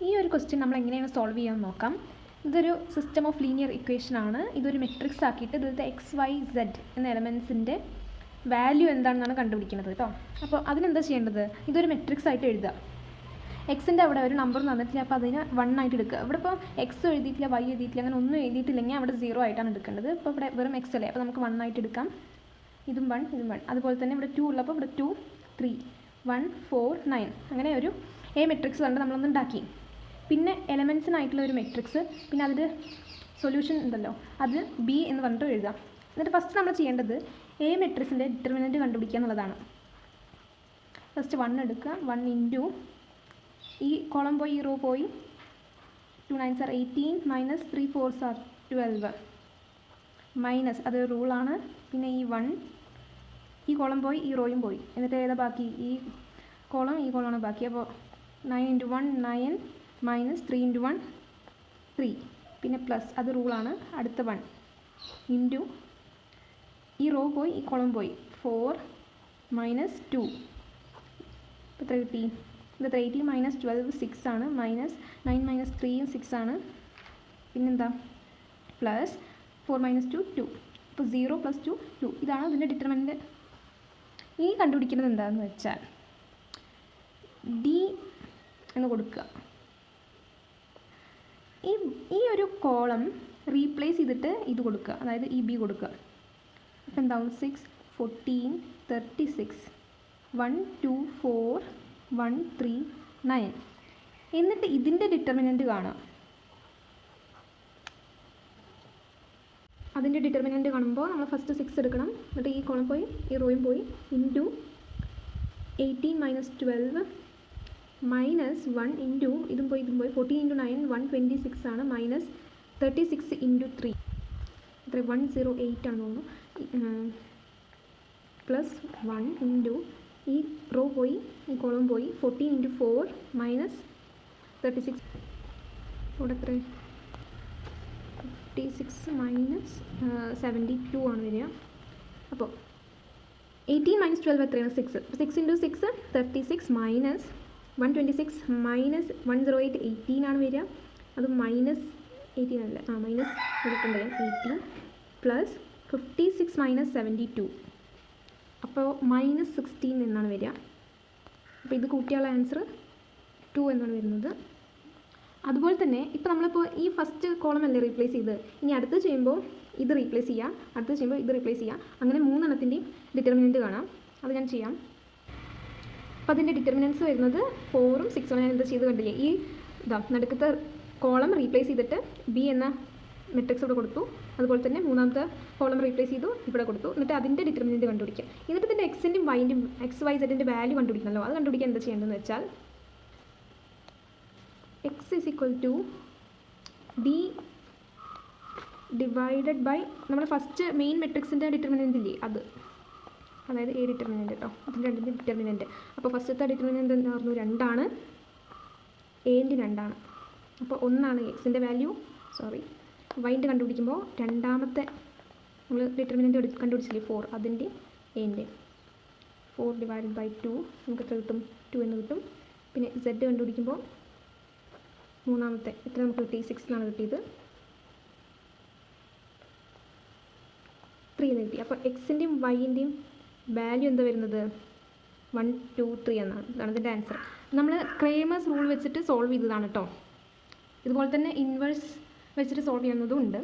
ഈ ഒരു ക്വസ്റ്റ്യൻ നമ്മൾ എങ്ങനെയാണ് സോൾവ് ചെയ്യാമെന്ന് നോക്കാം. ഇതൊരു സിസ്റ്റം ഓഫ് ലീനിയർ ഇക്വേഷൻ ആണ്. ഇതൊരു മെട്രിക്സ് ആക്കിയിട്ട് ഇതിലത്തെ എക്സ് വൈ സെഡ് എന്ന എലമെൻസിൻ്റെ വാല്യൂ എന്താണെന്നാണ് കണ്ടുപിടിക്കുന്നത് കേട്ടോ. അപ്പോൾ അതിനെന്താ ചെയ്യേണ്ടത്? ഇതൊരു മെട്രിക്സ് ആയിട്ട് എഴുതുക. എക്സിൻ്റെ അവിടെ ഒരു നമ്പർ തന്നിട്ടില്ല, അപ്പോൾ അതിനെ 1 ആയിട്ട് എടുക്കുക. ഇവിടെ ഇപ്പോൾ എക്സ് എഴുതിയിട്ടില്ല, വൈ എഴുതിയിട്ടില്ല, അങ്ങനെ ഒന്നും എഴുതിയിട്ടില്ലെങ്കിൽ അവിടെ 0 ആയിട്ടാണ് എടുക്കേണ്ടത്. ഇപ്പോൾ ഇവിടെ വെറും എക്സ് അല്ലേ, അപ്പോൾ നമുക്ക് 1 ആയിട്ട് എടുക്കാം. ഇതും 1 ഇതും 1. അതുപോലെ തന്നെ ഇവിടെ 2 ഉള്ളപ്പോൾ ഇവിടെ 2 3 1 4 9 അങ്ങനെ ഒരു എ മെട്രിക്സ് കണ്ട് നമ്മളൊന്ന് ഉണ്ടാക്കി. പിന്നെ എലമെൻസിനായിട്ടുള്ള ഒരു മെട്രിക്സ്, പിന്നെ അതിൻ്റെ സൊല്യൂഷൻ ഉണ്ടല്ലോ, അത് ബി എന്ന് പറഞ്ഞിട്ട് എഴുതാം. എന്നിട്ട് ഫസ്റ്റ് നമ്മൾ ചെയ്യേണ്ടത് എ മെട്രിക്സിൻ്റെ ഡിറ്റർമിനൻറ്റ് കണ്ടുപിടിക്കുക എന്നുള്ളതാണ്. ഫസ്റ്റ് 1 എടുക്കുക. 1 ഇൻറ്റു ഈ കോളം പോയി ഈ റോ പോയി 2 9s are 18 minus 3 4s are 12 minus അത് റൂളാണ്. പിന്നെ ഈ 1 ഈ കോളം പോയി ഈ റോയും പോയി. എന്നിട്ട് ഏതാ ബാക്കി? ഈ കോളമാണ് ബാക്കി. അപ്പോൾ 9 ഇൻറ്റു 1 9 മൈനസ് 3 ഇൻറ്റു 1 3 പിന്നെ പ്ലസ് അത് റൂളാണ്. അടുത്ത 1 ഇൻറ്റു ഈ റോ പോയി ഈ കോളം പോയി 4 മൈനസ് 2 ഇപ്പോൾ എത്ര കിട്ടി? ഇത് 18 മൈനസ് 12 6 ആണ്. മൈനസ് 9 മൈനസ് 3 6 ആണ്. പിന്നെന്താ? Plus 4 minus 2 2. അപ്പോൾ 0 പ്ലസ് 2 2. ഇതാണ് അതിൻ്റെ ഡിറ്റർമിനൻറ്റ്. ഈ കണ്ടുപിടിക്കുന്നത് എന്താണെന്ന് വെച്ചാൽ ഡി എന്ന് കൊടുക്കുക. ഈ ഒരു കോളം റീപ്ലേസ് ചെയ്തിട്ട് ഇത് കൊടുക്കുക, അതായത് ഈ ബി കൊടുക്കുക. അപ്പോൾ എന്താവും? 6 14 36 1 2 4 1 3 9. എന്നിട്ട് ഇതിൻ്റെ ഡിറ്റർമിനൻറ്റ് കാണാം. അതിൻ്റെ ഡിറ്റർമിനൻറ്റ് കാണുമ്പോൾ നമ്മൾ ഫസ്റ്റ് 6 എടുക്കണം. എന്നിട്ട് ഈ കോളം പോയി ഈ റോയും പോയി ഇൻറ്റു 18 മൈനസ് 12 മൈനസ് 1 ഇൻറ്റു ഇതും പോയി 14 ഇൻറ്റു 9 126 ആണ്. മൈനസ് 36 ഇൻറ്റു 3 എത്ര? 108 ആണ് തോന്നുന്നു. പ്ലസ് 1 ഇൻറ്റു ഈ റോ പോയി ഈ കോളം പോയി 14 ഇൻറ്റു 4 മൈനസ് 36 ഇവിടെ എത്ര? 56 മൈനസ് 72 ആണ് വരിക. അപ്പോൾ 18 മൈനസ് 12 എത്രയാണ്? 6. 6 ഇൻറ്റു 6 36 മൈനസ് 126 മൈനസ് 108 18 ആണ് വരിക. അത് മൈനസ് 18 അല്ല, മൈനസ് കൊടുക്കണ്ടേ 18 പ്ലസ് 56 മൈനസ് 72 അപ്പോൾ മൈനസ് 16 എന്നാണ് വരിക. അപ്പോൾ ഇത് കൂട്ടിയുള്ള ആൻസർ 2 എന്നാണ് വരുന്നത്. അതുപോലെ തന്നെ ഇപ്പോൾ നമ്മളിപ്പോൾ ഈ ഫസ്റ്റ് കോളം അല്ലേ റീപ്ലേസ് ചെയ്ത്, ഇനി അടുത്ത് ചെയ്യുമ്പോൾ ഇത് റീപ്ലേസ് ചെയ്യാം, അടുത്ത് ചെയ്യുമ്പോൾ ഇത് റീപ്ലേസ് ചെയ്യാം. അങ്ങനെ 3 എണ്ണത്തിൻ്റെയും ഡിറ്റർമിനൻറ്റ് കാണാം. അത് ഞാൻ ചെയ്യാം. അപ്പോൾ അതിൻ്റെ ഡിറ്റർമിനൻസ് വരുന്നത് 4ഉം 6ഉം. ഞാൻ എന്താ ചെയ്ത് കണ്ടില്ലേ? ഈ നടുക്കത്തെ കോളം റീപ്ലേസ് ചെയ്തിട്ട് ബി എന്ന മെട്രിക്സ് ഇവിടെ കൊടുത്തു. അതുപോലെ തന്നെ മൂന്നാമത്തെ കോളം റീപ്ലേസ് ചെയ്തു, ഇവിടെ കൊടുത്തു. എന്നിട്ട് അതിൻ്റെ ഡിറ്റർമിനൻറ്റ് കണ്ടുപിടിക്കുക. എന്നിട്ട് ഇതിൻ്റെ എക്സിൻ്റെയും വൈൻ്റെയും എക്സ് വൈ സെഡിൻ്റെ വാല്യൂ കണ്ടുപിടിക്കണമല്ലോ. അത് കണ്ടുപിടിക്കാൻ എന്താ ചെയ്യേണ്ടതെന്ന് വെച്ചാൽ X is equal to D divided by നമ്മുടെ ഫസ്റ്റ് മെയിൻ മെട്രിക്സിൻ്റെ ഡിറ്റർമിനൻറ്റ് ഇല്ലേ അത്, അതായത് എ ഡിറ്റർമിനൻറ്റ് കേട്ടോ. അതിൻ്റെ രണ്ടിൻ്റെ ഡിറ്റർമിനൻറ്റ്. അപ്പോൾ ഫസ്റ്റത്തെ ഡിറ്റർമിനൻറ്റ് എന്തായിരുന്നു? 2 ആണ്. എൻ്റെ 2 ആണ്. അപ്പോൾ 1 ആണ് എക്സിൻ്റെ വാല്യൂ. വൈൻ്റെ കണ്ടുപിടിക്കുമ്പോൾ രണ്ടാമത്തെ നമ്മൾ ഡിറ്റർമിനൻറ്റ് കണ്ടുപിടിച്ചില്ലേ 4, അതിൻ്റെ എൻ്റെ 4 ഡിവൈഡഡ് ബൈ 2 നമുക്ക് എത്ര കിട്ടും? 2 എന്ന് കിട്ടും. പിന്നെ സെഡ് കണ്ടുപിടിക്കുമ്പോൾ മൂന്നാമത്തെ എത്ര നമുക്ക് കിട്ടി? 6 എന്നാണ് കിട്ടിയത്. 3 എന്ന് കിട്ടി. അപ്പോൾ എക്സിൻ്റെയും വൈൻ്റെയും വാല്യൂ എന്താ വരുന്നത്? 1 2 3 എന്നാണ്. ഇതാണ് ഇതിൻ്റെ ആൻസർ. നമ്മൾ ക്രേമേഴ്സ് റൂൾ വെച്ചിട്ട് സോൾവ് ചെയ്തതാണ് കേട്ടോ. ഇതുപോലെ തന്നെ ഇൻവേഴ്സ് വെച്ചിട്ട് സോൾവ് ചെയ്യുന്നതും ഉണ്ട്.